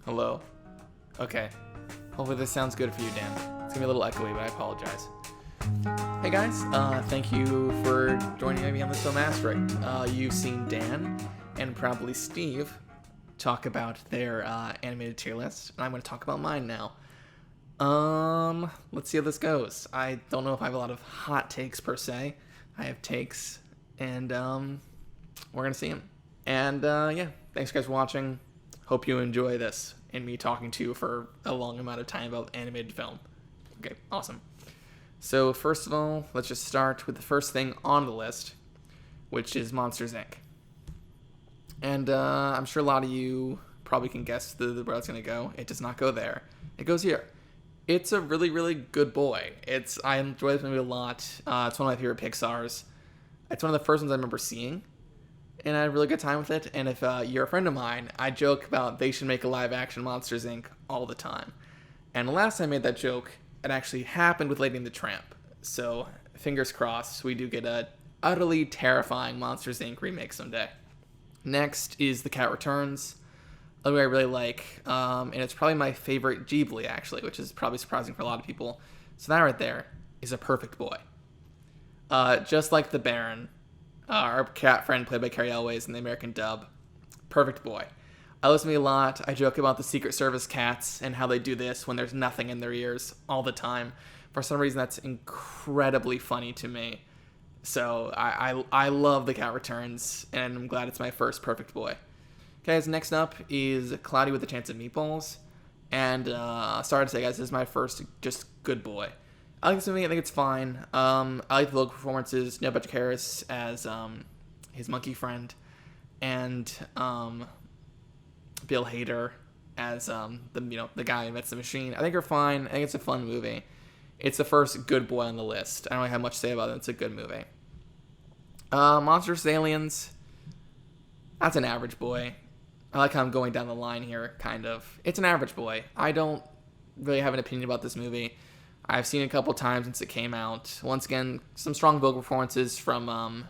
Hello? Okay. Hopefully this sounds good for you, Dan. It's gonna be a little echoey, but I apologize. Hey guys, thank you for joining me on this film Asterix. You've seen Dan and probably Steve talk about their animated tier list, and I'm going to talk about mine now. Let's see how this goes. I don't know if I have a lot of hot takes per se. I have takes, and we're going to see them. And yeah, thanks guys for watching. Hope you enjoy this and me talking to you for a long amount of time about animated film. Okay, awesome. So first of all, let's just start with the first thing on the list, which is Monsters, Inc. And I'm sure a lot of you probably can guess where it's going to go. It does not go there. It goes here. It's a really, really good boy. I enjoy this movie a lot. It's one of my favorite Pixar's. It's one of the first ones I remember seeing, and I had a really good time with it. And if you're a friend of mine, I joke about they should make a live-action Monsters, Inc. all the time. And the last time I made that joke, it actually happened with Lady and the Tramp. So fingers crossed, we do get a utterly terrifying Monsters, Inc. remake someday. Next is The Cat Returns, a movie I really like, and it's probably my favorite Ghibli, actually, which is probably surprising for a lot of people. So that right there is a perfect boy. Just like the Baron, our cat friend played by Carrie Elways in the American dub. Perfect boy. I listen to me a lot. I joke about the Secret Service cats and how they do this when there's nothing in their ears all the time. For some reason, that's incredibly funny to me. So I love The Cat Returns, and I'm glad it's my first perfect boy. Guys, next up is Cloudy with a Chance of Meatballs. And sorry to say, guys, this is my first just good boy. I like this movie. I think it's fine. I like the local performances. Neil Patrick Harris as his monkey friend, and Bill Hader as the guy who invents the machine. I think they're fine. I think it's a fun movie. It's the first good boy on the list. I don't really have much to say about it. It's a good movie. Monsters, Aliens. That's an average boy. I like how I'm going down the line here, kind of. It's an average boy. I don't really have an opinion about this movie. I've seen it a couple times since it came out. Once again, some strong vocal performances from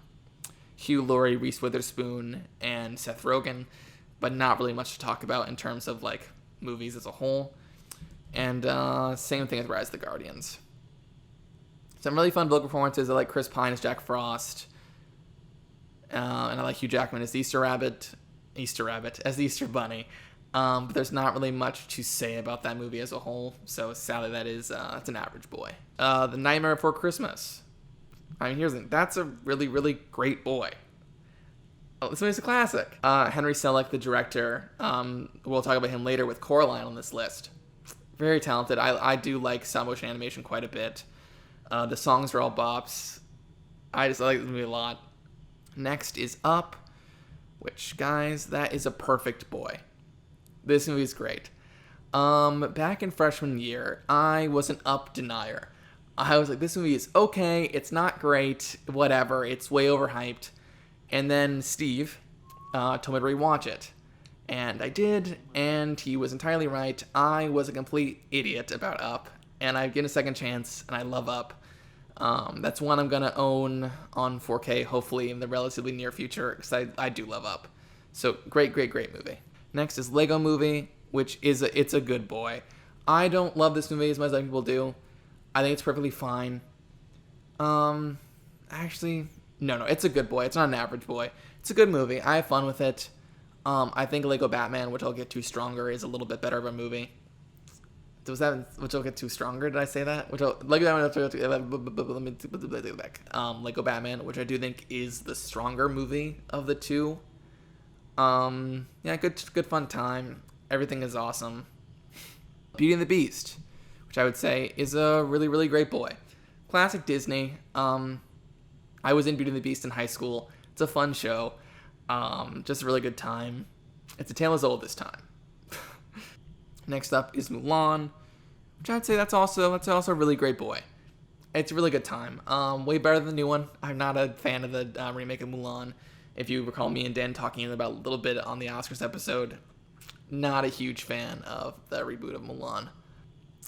Hugh Laurie, Reese Witherspoon, and Seth Rogen, but not really much to talk about in terms of like movies as a whole. And same thing with Rise of the Guardians. Some really fun vocal performances. I like Chris Pine as Jack Frost. And I like Hugh Jackman as the Easter Rabbit, as the Easter Bunny. But there's not really much to say about that movie as a whole. So sadly, that's an average boy. The Nightmare Before Christmas. I mean, here's the thing. That's a really, really great boy. This movie's a classic. Henry Selick, the director. We'll talk about him later with Coraline on this list. Very talented. I do like stop motion animation quite a bit. The songs are all bops. I like this movie a lot. Next is Up, which, guys, that is a perfect boy. This movie is great. Back in freshman year, I was an Up denier. I was like, this movie is okay, it's not great, whatever, it's way overhyped. And then Steve told me to rewatch it. And I did, and he was entirely right. I was a complete idiot about Up, and I've given a second chance, and I love Up. That's one I'm going to own on 4K, hopefully in the relatively near future, because I do love Up. So, great, great, great movie. Next is Lego Movie, which it's a good boy. I don't love this movie as much as other people do. I think it's perfectly fine. Actually, no, it's a good boy. It's not an average boy. It's a good movie. I have fun with it. I think Lego Batman, which I'll get to stronger, is a little bit better of a movie. Was that which I'll get to stronger? Did I say that? Lego Batman, which I do think is the stronger movie of the two. Yeah, good fun time. Everything is awesome. Beauty and the Beast, which I would say is a really, really great boy. Classic Disney. I was in Beauty and the Beast in high school. It's a fun show. Just a really good time. It's a tale as old this time. Next up is Mulan, which I'd say that's also a really great boy. It's a really good time. Way better than the new one. I'm not a fan of the remake of Mulan. If you recall me and Dan talking about a little bit on the Oscars episode, not a huge fan of the reboot of Mulan.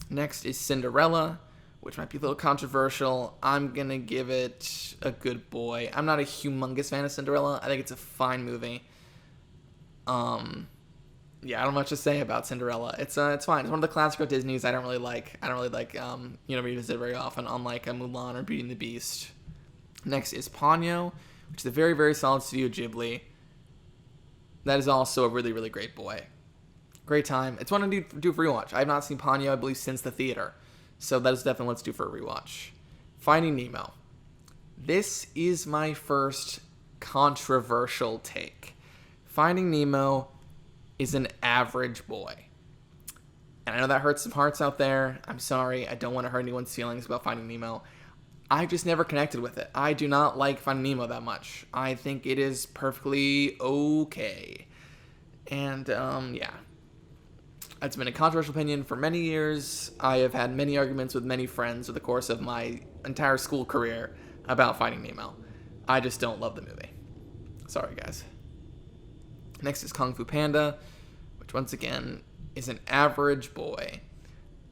Next is Cinderella, which might be a little controversial. I'm going to give it a good boy. I'm not a humongous fan of Cinderella. I think it's a fine movie. Yeah, I don't have much to say about Cinderella. It's fine. It's one of the classic Disney's I don't really like. I don't really like revisit very often, unlike Mulan or Beauty and the Beast. Next is Ponyo, which is a very, very solid Studio Ghibli. That is also a really, really great boy. Great time. It's one to do for rewatch. I have not seen Ponyo, I believe, since the theater. So that is definitely let's do for a rewatch. Finding Nemo. This is my first controversial take. Finding Nemo is an average boy. And I know that hurts some hearts out there. I'm sorry. I don't want to hurt anyone's feelings about Finding Nemo. I just never connected with it. I do not like Finding Nemo that much. I think it is perfectly okay. And, yeah. It's been a controversial opinion for many years. I have had many arguments with many friends over the course of my entire school career about Finding Nemo. I just don't love the movie. Sorry, guys. Next is Kung Fu Panda, which once again is an average boy.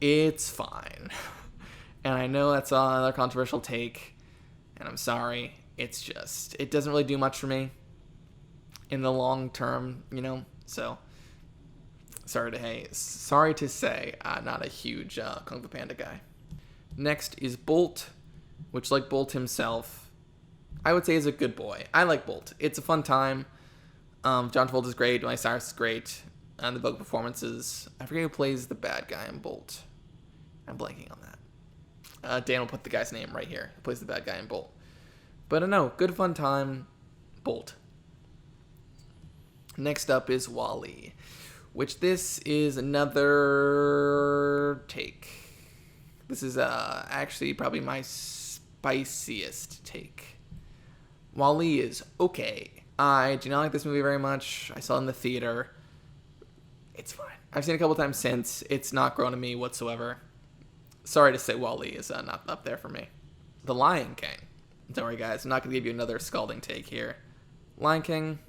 It's fine. And I know that's another controversial take, and I'm sorry. It doesn't really do much for me in the long term, so sorry to say, I'm not a huge Kung Fu Panda guy. Next is Bolt, which, like Bolt himself, I would say is a good boy. I like Bolt. It's a fun time. John Travolta is great. Miley Cyrus is great. And the vocal performances. I forget who plays the bad guy in Bolt. I'm blanking on that. Dan will put the guy's name right here. Who plays the bad guy in Bolt. But no, good fun time. Bolt. Next up is Wall-E, which this is another take. This is actually probably my spiciest take. Wall-E is okay. I do not like this movie very much. I saw it in the theater. It's fine. I've seen it a couple times since. It's not grown on me whatsoever. Sorry to say Wall-E is not up there for me. The Lion King. Don't worry, guys. I'm not going to give you another scalding take here. Lion King.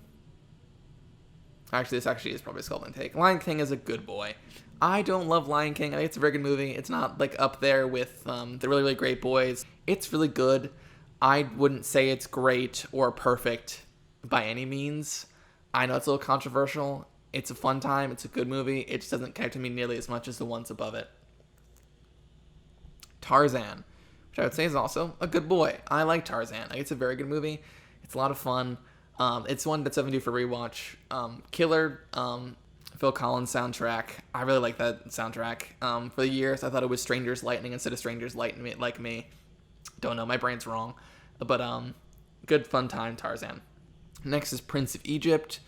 Actually, this actually is probably a scalding take. Lion King is a good boy. I don't love Lion King. I think it's a very good movie. It's not up there with the really, really great boys. It's really good. I wouldn't say it's great or perfect by any means. I know it's a little controversial. It's a fun time. It's a good movie. It just doesn't connect to me nearly as much as the ones above it. Tarzan, which I would say is also a good boy. I like Tarzan. It's a very good movie. It's a lot of fun. It's one that's something to do for rewatch. Killer, Phil Collins soundtrack. I really like that soundtrack. For the years, I thought it was Strangers Lightning instead of Strangers Like Me. Don't know. My brain's wrong. But good fun time, Tarzan. Next is Prince of Egypt,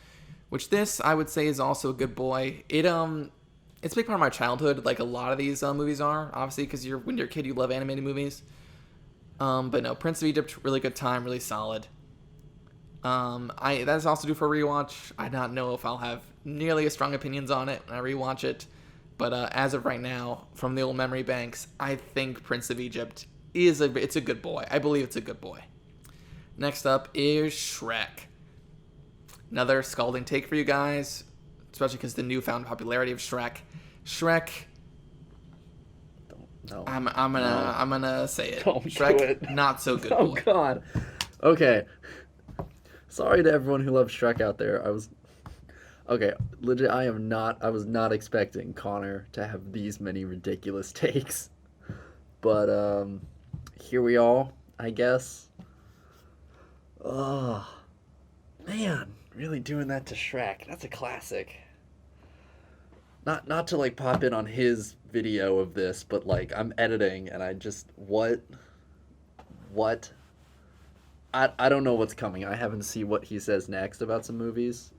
which this I would say is also a good boy. It's a big part of my childhood, like a lot of these movies are, obviously, because when you're a kid, you love animated movies. But no, Prince of Egypt, really good time, really solid. That's also due for a rewatch. I don't know if I'll have nearly as strong opinions on it when I rewatch it, but as of right now, from the old memory banks, I think Prince of Egypt it's a good boy. I believe it's a good boy. Next up is Shrek. Another scalding take for you guys, especially because the newfound popularity of Shrek. No. I'm gonna say it. Don't Shrek, do it. not so good Oh boy. God. Okay. Sorry to everyone who loves Shrek out there. Okay, legit. I was not expecting Connor to have these many ridiculous takes, but here we are, I guess. Oh man, really doing that to Shrek. That's a classic. Not to pop in on his video of this, but I'm editing and I just what I don't know what's coming. I haven't seen what he says next about some movies,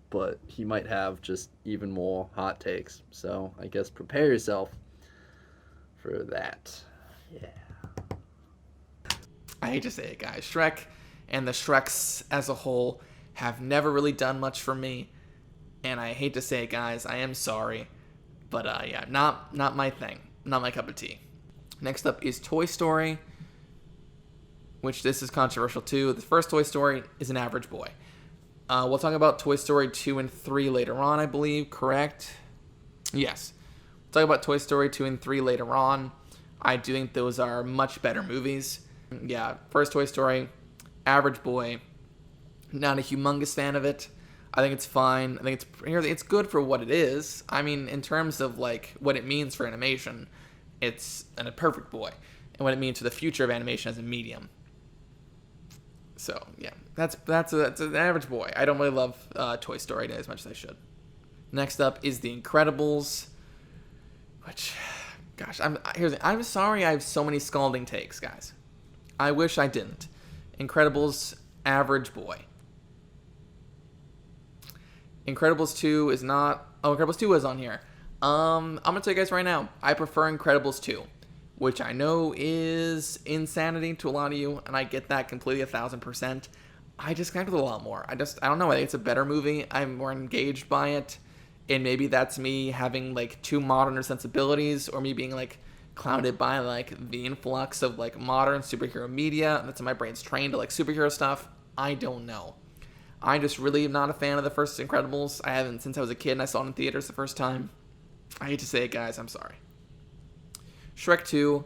but he might have just even more hot takes. So I guess prepare yourself for that. Yeah. I hate to say it, guys. Shrek and the Shreks as a whole have never really done much for me. And I hate to say it, guys. I am sorry. But yeah, not my thing. Not my cup of tea. Next up is Toy Story, which this is controversial too. The first Toy Story is an average boy. We'll talk about Toy Story 2 and 3 later on, I believe, correct? Yes. We'll talk about Toy Story 2 and 3 later on. I do think those are much better movies. Yeah, first Toy Story, average boy. Not a humongous fan of it. I think it's fine. I think it's good for what it is. I mean, in terms of like what it means for animation, it's a perfect boy, and what it means for the future of animation as a medium. So yeah, that's an average boy. I don't really love Toy Story as much as I should. Next up is The Incredibles, which, gosh, I'm sorry I have so many scalding takes, guys. I wish I didn't. Incredibles, average boy. Incredibles 2 is not... Oh, Incredibles 2 is on here. I'm going to tell you guys right now, I prefer Incredibles 2, which I know is insanity to a lot of you, and I get that completely 1,000%. I just connect with it a lot more. I don't know, I think it's a better movie. I'm more engaged by it, and maybe that's me having, like, too modern sensibilities, or me being, like, clouded by, like, the influx of, like, modern superhero media. That's how my brain's trained to like superhero stuff. I don't know. I just really am not a fan of the first Incredibles. I haven't since I was a kid and I saw it in theaters the first time. I hate to say it, guys. I'm sorry. Shrek 2.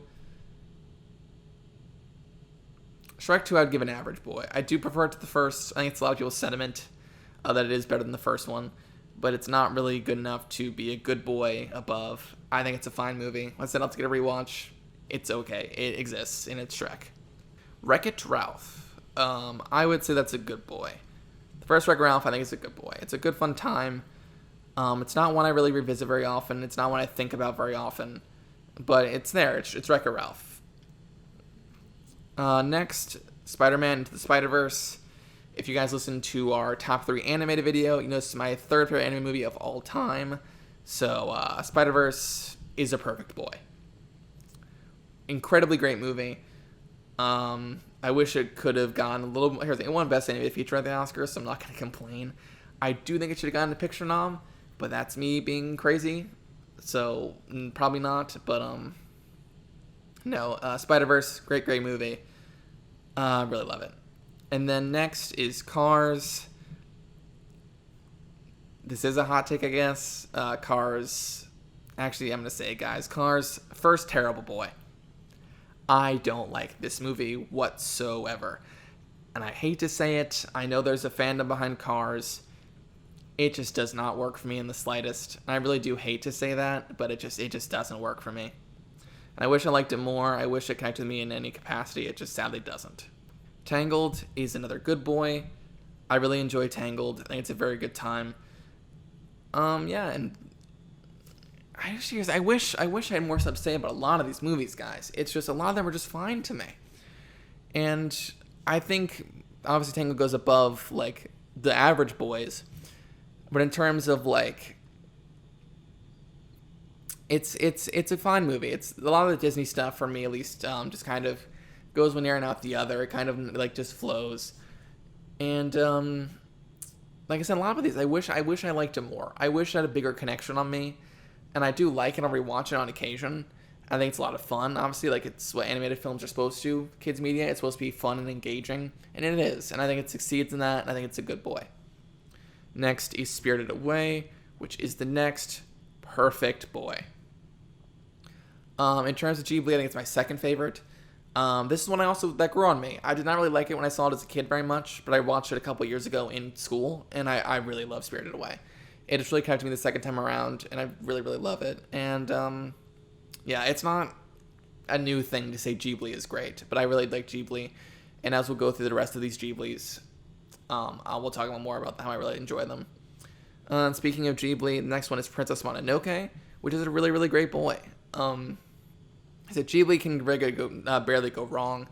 Shrek 2 I'd give an average boy. I do prefer it to the first. I think it's a lot of people's sentiment that it is better than the first one. But it's not really good enough to be a good boy above. I think it's a fine movie. Let's set out to get a rewatch. It's okay. It exists, and it's Shrek. Wreck-It Ralph. I would say that's a good boy. First Wreck-It Ralph, I think it's a good boy. It's a good, fun time. It's not one I really revisit very often. It's not one I think about very often. But it's there. It's Wreck-It Ralph. Next, Spider-Man Into the Spider-Verse. If you guys listen to our top 3 animated video, you know this is my third favorite anime movie of all time. So, Spider-Verse is a perfect boy. Incredibly great movie. I wish it could have gone a little more. Here's the one best animated feature at the Oscars, so I'm not going to complain. I do think it should have gotten a picture nom, but that's me being crazy. So, probably not. But, no. Spider-Verse, great movie. Really love it. And then next is Cars. This is a hot take, I guess. Cars. Actually, I'm going to say it, guys. Cars, first terrible boy. I don't like this movie whatsoever. And I hate to say it. I know there's a fandom behind Cars. It just does not work for me in the slightest. And I really do hate to say that, but it just doesn't work for me. And I wish I liked it more. I wish it connected with me in any capacity. It just sadly doesn't. Tangled is another good boy. I really enjoy Tangled. I think it's a very good time. Yeah, and I wish I had more stuff to say about a lot of these movies, guys. It's just a lot of them are just fine to me. And I think obviously Tangled goes above like the average boys, but in terms of like it's a fine movie. It's a lot of the Disney stuff for me at least just kind of goes one ear and out the other. It kind of like just flows. And like I said, a lot of these I wish I liked it more. I wish it had a bigger connection on me. And I do like it. I'll rewatch it on occasion. I think it's a lot of fun. Obviously, like it's what animated films are supposed to. Kids media, it's supposed to be fun and engaging, and it is. And I think it succeeds in that. And I think it's a good boy. Next is Spirited Away, which is the next perfect boy. In terms of Ghibli, I think it's my second favorite. This is one that grew on me. I did not really like it when I saw it as a kid very much, but I watched it a couple years ago in school, and I really love Spirited Away. It just really connected me the second time around, and I really, really love it. And, yeah, it's not a new thing to say Ghibli is great, but I really like Ghibli. And as we'll go through the rest of these Ghiblis, we'll talk a little more about how I really enjoy them. Speaking of Ghibli, the next one is Princess Mononoke, which is a really, really great boy. So Ghibli can barely go wrong,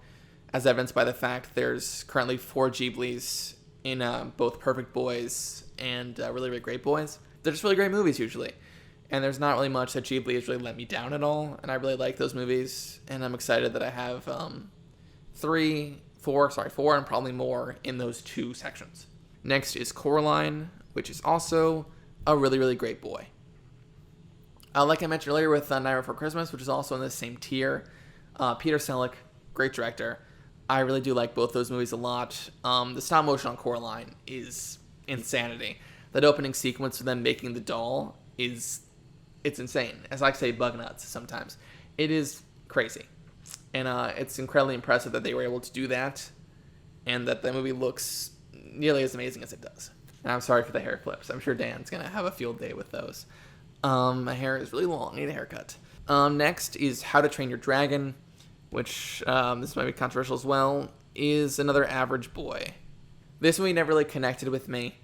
as evidenced by the fact there's currently 4 Ghiblis in both Perfect Boys and really, really great boys. They're just really great movies usually. And there's not really much that Ghibli has really let me down at all. And I really like those movies. And I'm excited that I have 4 and probably more in those 2 sections. Next is Coraline, which is also a really, really great boy. Like I mentioned earlier with Nightmare Before Christmas, which is also in the same tier. Peter Selleck, great director. I really do like both those movies a lot. The stop motion on Coraline is insanity. That opening sequence of them making the doll it's insane. As I like to say, bug nuts sometimes. It is crazy. And it's incredibly impressive that they were able to do that and that the movie looks nearly as amazing as it does. And I'm sorry for the hair clips. I'm sure Dan's gonna have a field day with those. My hair is really long. I need a haircut. Next is How to Train Your Dragon, which this might be controversial as well. Is another average boy. This movie never really connected with me.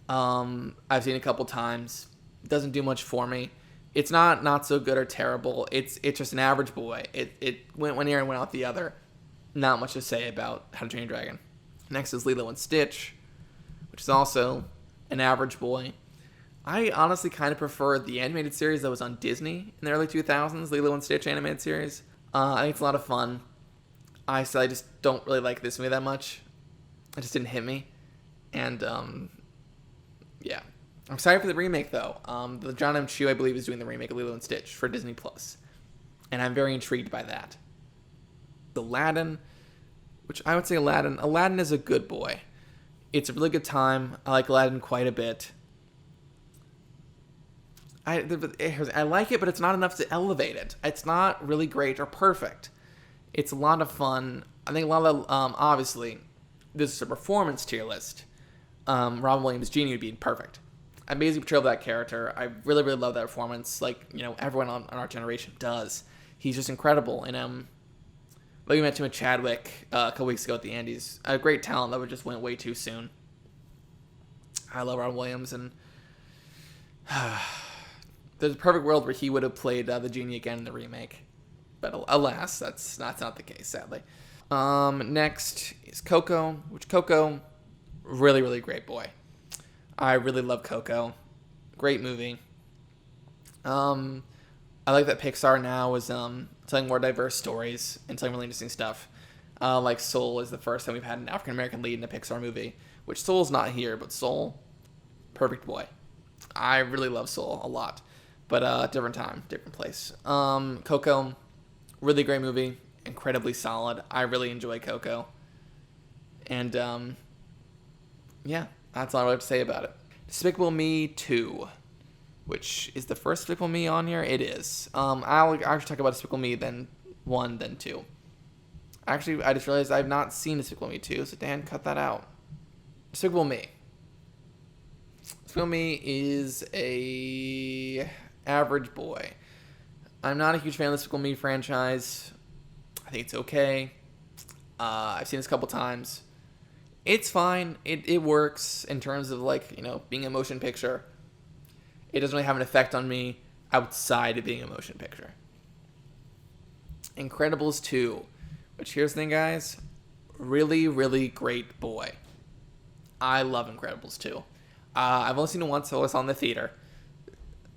I've seen it a couple times. It doesn't do much for me. It's not so good or terrible. It's just an average boy. It went one ear and went out the other. Not much to say about How to Train Your Dragon. Next is Lilo and Stitch, which is also an average boy. I honestly kind of prefer the animated series that was on Disney in the early 2000s, Lilo and Stitch animated series. I think it's a lot of fun. I just don't really like this movie that much. It just didn't hit me. And, yeah. I'm sorry for the remake, though. The John M. Chu, I believe, is doing the remake of Lilo and Stitch for Disney+. And I'm very intrigued by that. Aladdin, which I would say Aladdin is a good boy. It's a really good time. I like Aladdin quite a bit. I like it, but it's not enough to elevate it. It's not really great or perfect. It's a lot of fun. I think a lot of, obviously, this is a performance tier list. Robin Williams' Genie would be perfect. Amazing portrayal of that character. I really, really love that performance. Like, everyone on our generation does. He's just incredible. And, like we mentioned with Chadwick a couple weeks ago at the Andes, a great talent that just went way too soon. I love Robin Williams, and there's a perfect world where he would have played the Genie again in the remake. But alas, that's not the case, sadly. Next is Coco, which Coco, really, really great boy. I really love Coco. Great movie. I like that Pixar now is telling more diverse stories and telling really interesting stuff. Like Soul is the first time we've had an African-American lead in a Pixar movie, which Soul's not here, but Soul, perfect boy. I really love Soul a lot, but different time, different place. Coco, really great movie, incredibly solid. I really enjoy Coco. And, yeah, that's all I really have to say about it. Despicable Me 2, which is the first Despicable Me on here. It is. I'll actually talk about Despicable Me, then 1, then 2. Actually, I just realized I've not seen Despicable Me 2, so Dan, cut that out. Despicable Me. Despicable Me is a average boy. I'm not a huge fan of the Despicable Me franchise. I think it's okay. I've seen this a couple times. It's fine. It works in terms of, like, being a motion picture. It doesn't really have an effect on me outside of being a motion picture. Incredibles 2, which, here's the thing, guys. Really, really great boy. I love Incredibles 2. I've only seen it once, so I saw it in the theater.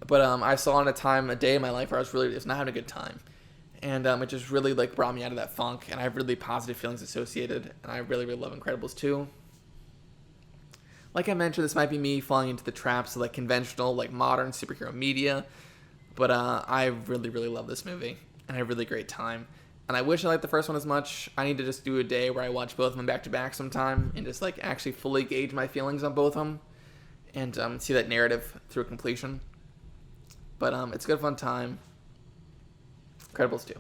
But I saw it a day in my life where I was not having a good time. And it just really, brought me out of that funk. And I have really positive feelings associated. And I really, really love Incredibles 2. Like I mentioned, this might be me falling into the traps of, conventional, modern superhero media. But I really, really love this movie. And I had a really great time. And I wish I liked the first one as much. I need to just do a day where I watch both of them back to back sometime. And just, actually fully gauge my feelings on both of them. And see that narrative through completion. But it's a good fun time. Incredibles 2.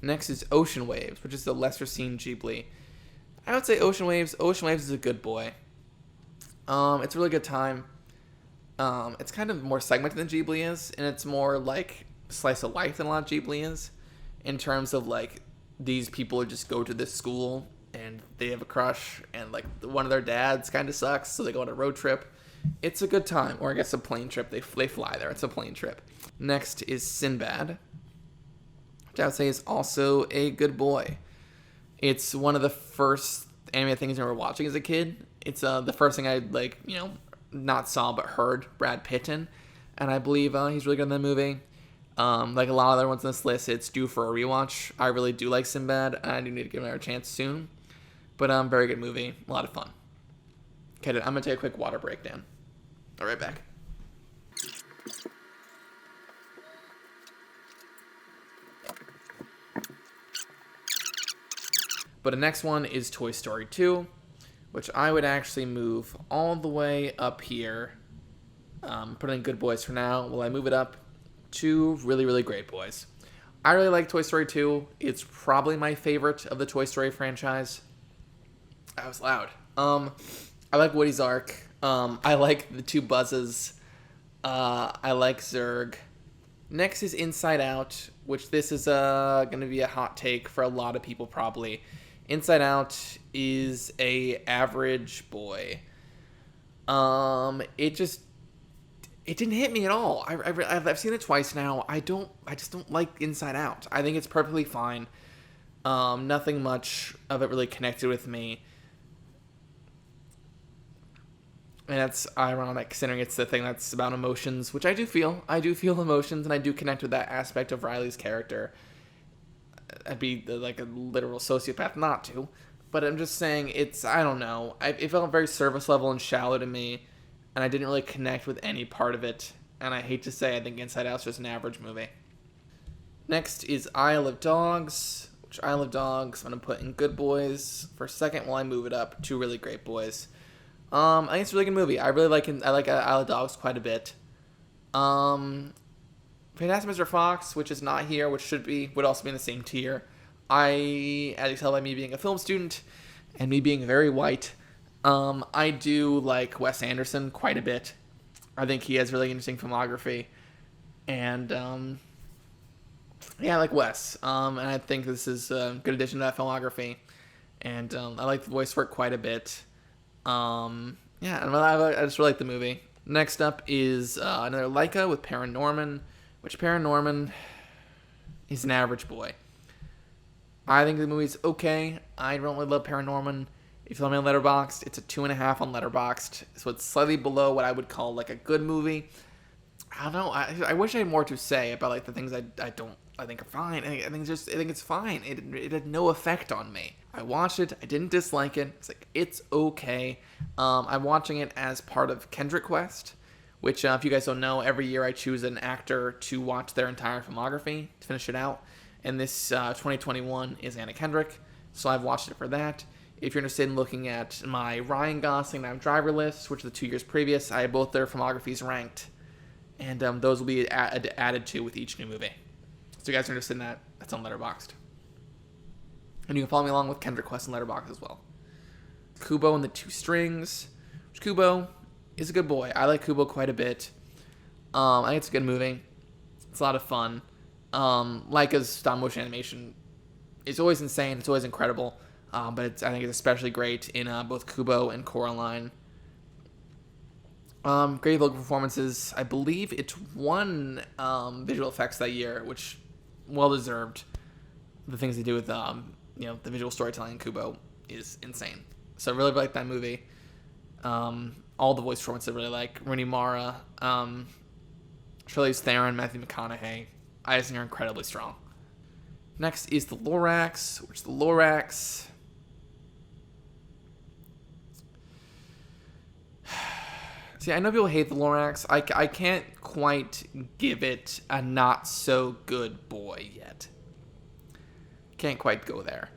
Next is Ocean Waves, which is the lesser seen Ghibli. I would say Ocean Waves is a good boy. It's a really good time. It's kind of more segmented than Ghibli is, and it's more like slice of life than a lot of Ghibli is, in terms of these people just go to this school and they have a crush, and one of their dads kind of sucks, so they go on a road trip. It's a good time, or I guess a plane trip. They fly there. It's a plane trip. Next is Sinbad, which I would say is also a good boy. It's one of the first animated things I remember watching as a kid. It's the first thing I not saw but heard Brad Pitt in, and I believe he's really good in that movie. Like a lot of other ones on this list, it's due for a rewatch. I really do like Sinbad, and I do need to give him a chance soon. But very good movie, a lot of fun. Okay, I'm gonna take a quick water break, Dan. I'll be right back. But the next one is Toy Story 2, which I would actually move all the way up here. Put in good boys for now. Will I move it up to really, really great boys? I really like Toy Story 2. It's probably my favorite of the Toy Story franchise. That was loud. I like Woody's arc. I like the two buzzes. I like Zurg. Next is Inside Out, which this is going to be a hot take for a lot of people probably. Inside Out is a average boy. It didn't hit me at all. I've seen it twice now. I just don't like Inside Out. I think it's perfectly fine. Nothing much of it really connected with me. And that's ironic, considering it's the thing that's about emotions, which I do feel. I do feel emotions, and I do connect with that aspect of Riley's character. I'd be like a literal sociopath not to. But I'm just saying, I don't know. It felt very surface level and shallow to me, and I didn't really connect with any part of it. And I hate to say, I think Inside Out's just an average movie. Next is Isle of Dogs, which Isle of Dogs I'm going to put in Good Boys for a second while I move it up to Really Great Boys. I think it's a really good movie. I like Isle of Dogs quite a bit. Fantastic Mr. Fox, which is not here, which would also be in the same tier. As you tell by me being a film student and me being very white, I do like Wes Anderson quite a bit. I think he has really interesting filmography, and I like Wes. And I think this is a good addition to that filmography, and I like the voice work quite a bit. I just really like the movie. Next up is another Leica with Paranorman, which Paranorman is an average boy. I think the movie's okay. I don't really love Paranorman. If you follow me on Letterboxd, it's a 2.5 on Letterboxd, so it's slightly below what I would call like a good movie. I don't know. I wish I had more to say about like the things I think are fine. I think it's fine. It had no effect on me. I watched it. I didn't dislike it. It's like, it's okay. I'm watching it as part of Kendrick Quest, which if you guys don't know, every year I choose an actor to watch their entire filmography to finish it out. And this 2021 is Anna Kendrick, so I've watched it for that. If you're interested in looking at my Ryan Gosling and Adam Driver list, which are the 2 years previous, I have both their filmographies ranked. And those will be added to with each new movie. So if you guys are interested in that, that's on Letterboxd. And you can follow me along with Kendrick Quest and Letterboxd as well. Kubo and the Two Strings. Which Kubo is a good boy. I like Kubo quite a bit. I think it's a good movie. It's a lot of fun. Leica's stop motion animation is always insane. It's always incredible. But I think it's especially great in both Kubo and Coraline. Great local performances. I believe it won visual effects that year, which well deserved. The things they do with the visual storytelling in Kubo is insane. So I really like that movie. All the voice performances I really like. Rooney Mara, Charlize Theron, Matthew McConaughey. I just think are incredibly strong. Next is the Lorax, which the Lorax. See, I know people hate the Lorax. I can't quite give it a not so good boy yet. Can't quite go there.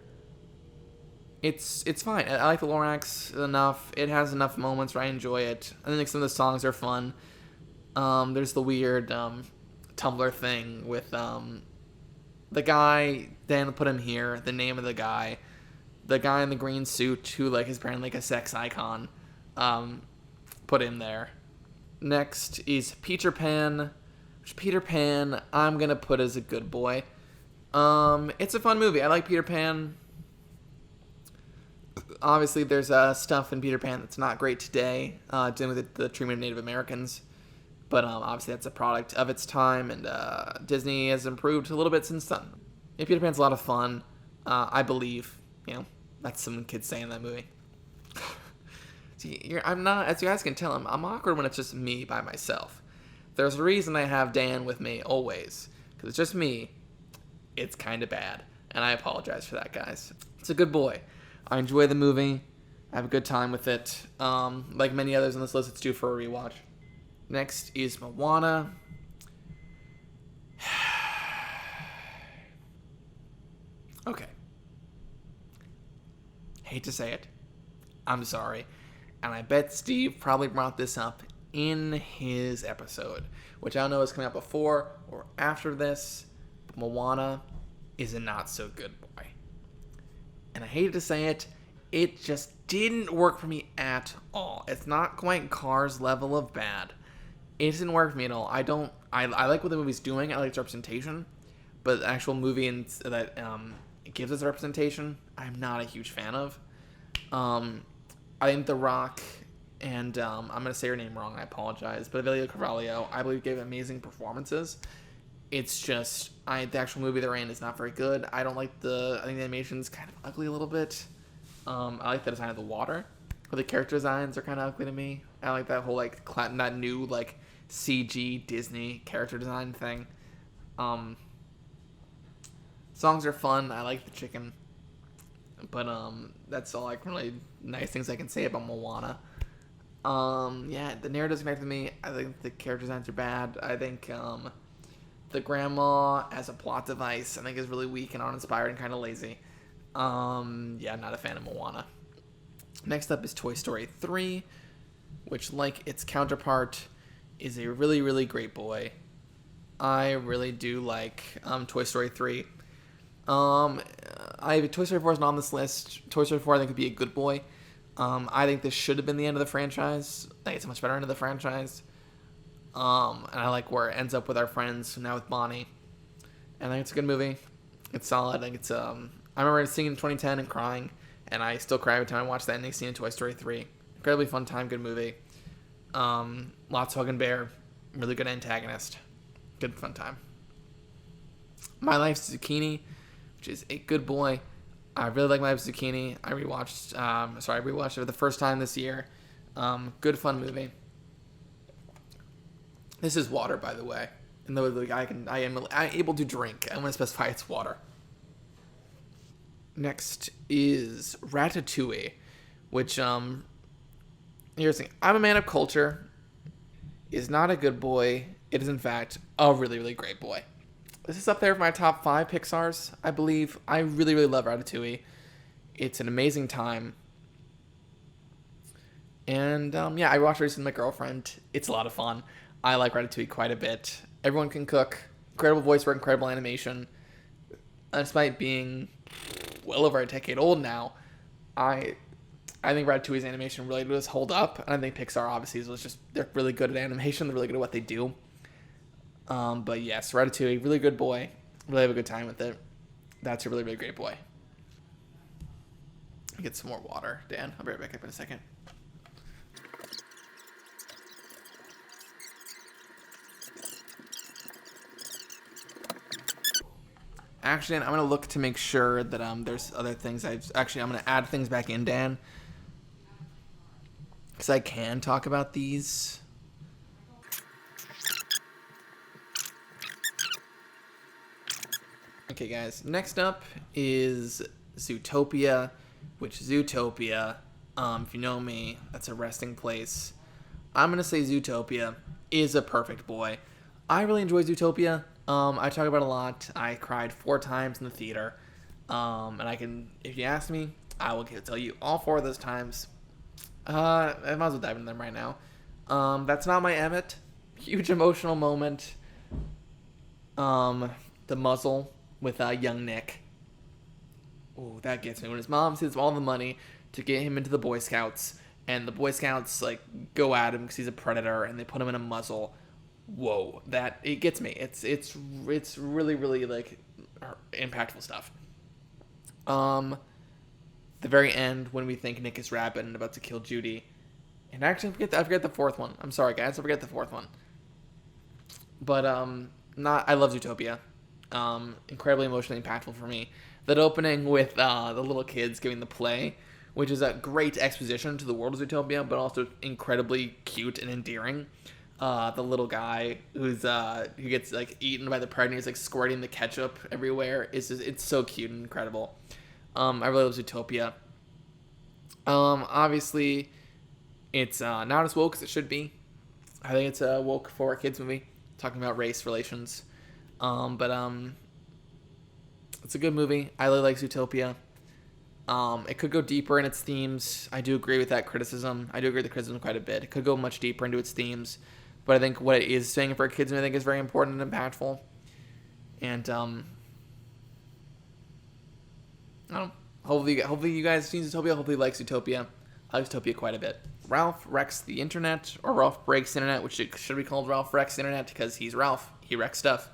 It's fine. I like the Lorax enough. It has enough moments where I enjoy it. I think some of the songs are fun. There's the weird Tumblr thing with the guy. Dan put him here. The name of the guy in the green suit who like is apparently like a sex icon. Put him there. Next is Peter Pan. Which Peter Pan I'm gonna put as a good boy. It's a fun movie. I like Peter Pan. Obviously, there's stuff in Peter Pan that's not great today, dealing with the treatment of Native Americans. But obviously, that's a product of its time, and Disney has improved a little bit since then. Yeah, Peter Pan's a lot of fun. I believe, that's some kids saying in that movie. See, I'm not, as you guys can tell, I'm awkward when it's just me by myself. There's a reason I have Dan with me always, because it's just me. It's kind of bad, and I apologize for that, guys. It's a good boy. I enjoy the movie. I have a good time with it. Like many others on this list, it's due for a rewatch. Next is Moana. Okay. Hate to say it. I'm sorry. And I bet Steve probably brought this up in his episode, which I don't know is coming out before or after this. But Moana is a not so good boy. And I hate to say it, It just didn't work for me at all. It's not quite Cars level of bad. It didn't work for me at all. I like what the movie's doing. I like its representation, but the actual movie that it gives us representation, I'm not a huge fan of. I think The Rock and I'm gonna say her name wrong. I apologize, but Amelia Carvalho, I believe, gave amazing performances. It's just the actual movie they're in is not very good. I don't like I think the animation's kind of ugly a little bit. I like the design of the water, but the character designs are kind of ugly to me. I like that whole that new CG Disney character design thing. Songs are fun. I like the chicken, but that's all really nice things I can say about Moana. Yeah, the narrative's connected with me. I think the character designs are bad. I think the grandma as a plot device, I think, is really weak and uninspired and kind of lazy. Yeah, not a fan of Moana. Next up is Toy Story 3, which, like its counterpart, is a really, really great boy. I really do like Toy Story 3. Toy Story 4 is not on this list. Toy Story 4, I think, would be a good boy. I think this should have been the end of the franchise. I think it's a much better end of the franchise. And I like where it ends up with our friends, now with Bonnie. And I think it's a good movie. It's solid. I think it's I remember seeing it in 2010 and crying, and I still cry every time I watch that ending scene in Toy Story 3. Incredibly fun time, good movie. Lots of Hug and Bear, really good antagonist. Good fun time. My Life's Zucchini, which is a good boy. I really like My Life's Zucchini. I rewatched it for the first time this year. Good fun movie. This is water, by the way. And though I am able to drink, I'm going to specify it's water. Next is Ratatouille, which here's the thing. I'm a man of culture. Is not a good boy. It is in fact a really, really great boy. This is up there for my top 5 Pixar's, I believe. I really, really love Ratatouille. It's an amazing time. And yeah, I watched it recently with my girlfriend. It's a lot of fun. I like Ratatouille quite a bit. Everyone can cook. Incredible voice work, incredible animation. Despite being well over a decade old now, I think Ratatouille's animation really does hold up. And I think Pixar obviously they're really good at animation. They're really good at what they do. But yes, Ratatouille, really good boy. Really have a good time with it. That's a really, really great boy. Get some more water, Dan. I'll be right back up in a second. Actually, I'm going to look to make sure that there's other things. I'm going to add things back in, Dan. Because I can talk about these. Okay, guys. Next up is Zootopia, which Zootopia, if you know me, that's a resting place. I'm going to say Zootopia is a perfect boy. I really enjoy Zootopia. I talk about it a lot. I cried 4 times in the theater. And I can, if you ask me, I will tell you all 4 of those times. I might as well dive into them right now. That's Not My Emmett. Huge emotional moment. The muzzle with young Nick. Oh, that gets me. When his mom sends all the money to get him into the Boy Scouts, and the Boy Scouts go at him because he's a predator, and they put him in a muzzle. Whoa, it gets me. It's really, really impactful stuff. The very end when we think Nick is rabid and about to kill Judy, and actually I forget the 4th one. I'm sorry, guys, I forget the 4th one. But I love Zootopia. Incredibly emotionally impactful for me. That opening with the little kids giving the play, which is a great exposition to the world of Zootopia, but also incredibly cute and endearing. The little guy who gets eaten by the predator, he's squirting the ketchup everywhere. It's so cute and incredible. I really love Zootopia. Obviously, it's not as woke as it should be. I think it's a woke for a kids movie talking about race relations. But it's a good movie. I really like Zootopia. It could go deeper in its themes. I do agree with that criticism. I do agree with the criticism quite a bit. It could go much deeper into its themes. But I think what it is saying for kids, I think, is very important and impactful. And I'll hopefully you guys seen Zootopia. Hopefully you like Zootopia. I like Zootopia quite a bit. Ralph wrecks the internet, or Ralph breaks the internet, which it should be called Ralph wrecks the internet because he's Ralph. He wrecks stuff.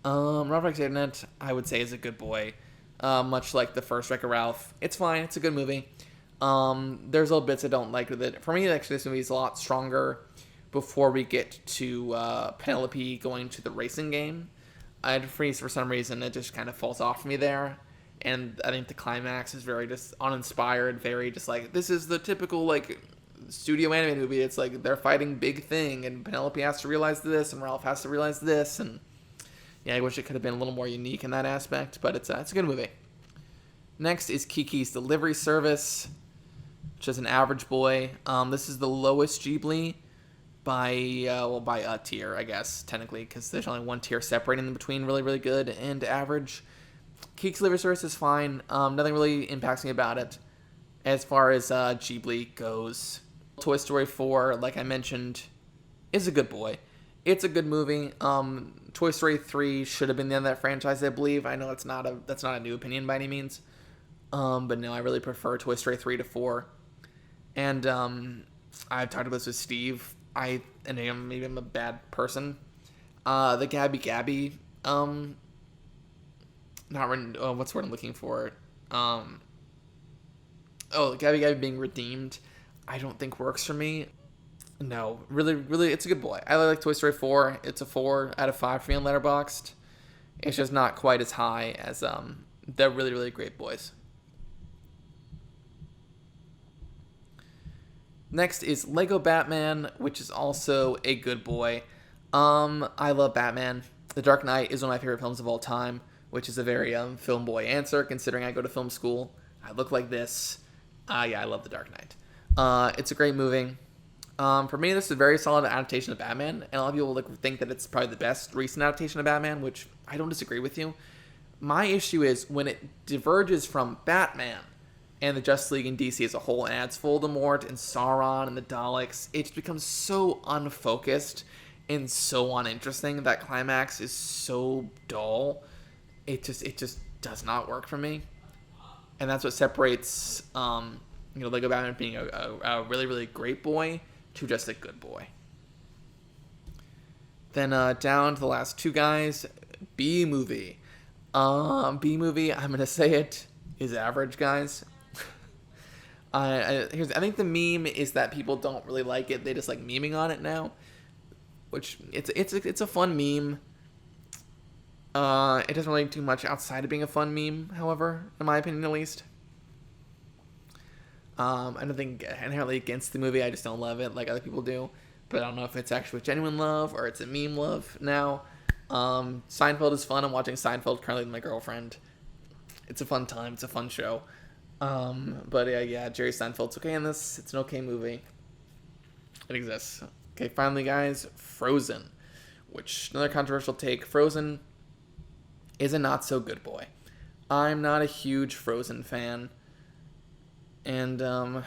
Ralph wrecks the internet, I would say, is a good boy. Much like the first Wreck-It Ralph. It's fine. It's a good movie. There's little bits I don't like with it. For me, actually, this movie is a lot stronger before we get to Penelope going to the racing game. For some reason, it just kind of falls off me there. And I think the climax is very just uninspired, very just like, this is the typical, like, studio animated movie. It's like they're fighting big thing, and Penelope has to realize this, and Ralph has to realize this, and yeah, I wish it could have been a little more unique in that aspect, but it's a good movie. Next is Kiki's Delivery Service, which is an average boy. This is the lowest Ghibli by a tier, I guess, technically, because there's only one tier separating them between really, really good and average. Kiki's Delivery Service is fine. Nothing really impacts me about it as far as Ghibli goes. Toy Story 4, like I mentioned, is a good boy. It's a good movie. Toy Story 3 should have been the end of that franchise, I believe. I know that's not a new opinion by any means. But no, I really prefer Toy Story 3 to 4. And I've talked about this with Steve. Maybe I'm a bad person. The Gabby Gabby, what's the word I'm looking for? Gabby Gabby being redeemed, I don't think works for me. No, really, it's a good boy. I like Toy Story 4. It's a 4 out of 5 for me on Letterboxd. It's just not quite as high as the really, really great boys. Next is Lego Batman, which is also a good boy. I love Batman. The Dark Knight is one of my favorite films of all time, which is a very film boy answer, considering I go to film school. I look like this. I love The Dark Knight. It's a great movie. For me, this is a very solid adaptation of Batman, and a lot of people think that it's probably the best recent adaptation of Batman, which I don't disagree with you. My issue is when it diverges from Batman and the Justice League and DC as a whole, and adds Voldemort and Sauron and the Daleks, it just becomes so unfocused and so uninteresting. That climax is so dull. It just does not work for me, and that's what separates Lego Batman being a really, really great boy to just a good boy. Then down to the last two guys, B-movie. B-movie, I'm gonna say it, is average, guys. I think the meme is that people don't really like it. They just like memeing on it now, which it's a fun meme. It doesn't really do much outside of being a fun meme, however, in my opinion at least. I don't think inherently against the movie. I just don't love it like other people do. But I don't know if it's actually genuine love or it's a meme love now. Seinfeld is fun. I'm watching Seinfeld currently with my girlfriend. It's a fun time. It's a fun show. But yeah, Jerry Seinfeld's okay in this. It's an okay movie. It exists. Okay, finally, guys, Frozen. Which, another controversial take. Frozen is a not-so-good boy. I'm not a huge Frozen fan. And, I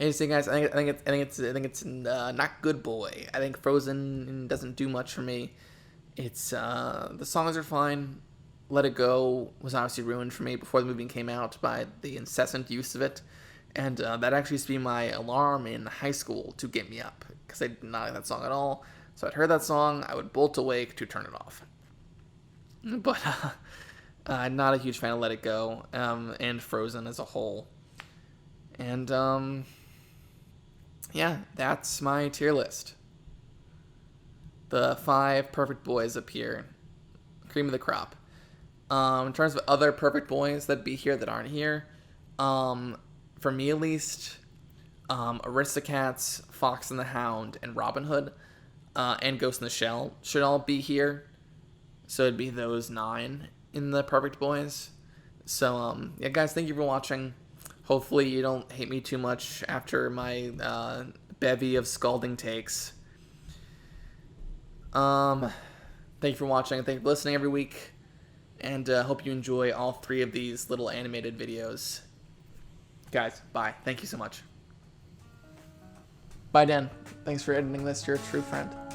just say, guys, I think it's not good boy. I think Frozen doesn't do much for me. It's the songs are fine. Let It Go was obviously ruined for me before the movie came out by the incessant use of it, and that actually used to be my alarm in high school to get me up because I did not like that song at all. So I'd heard that song, I would bolt awake to turn it off. But I'm not a huge fan of Let It Go and Frozen as a whole. And yeah, that's my tier list. The 5 perfect boys up here. Cream of the crop. In terms of other perfect boys that be here that aren't here, for me at least, Aristocats, Fox and the Hound, and Robin Hood, and Ghost in the Shell should all be here. So it'd be those 9 in the perfect boys. So yeah, guys, thank you for watching. Hopefully you don't hate me too much after my bevy of scalding takes. Thank you for watching. Thank you for listening every week. And hope you enjoy all 3 of these little animated videos. Guys, bye. Thank you so much. Bye, Dan. Thanks for editing this. You're a true friend.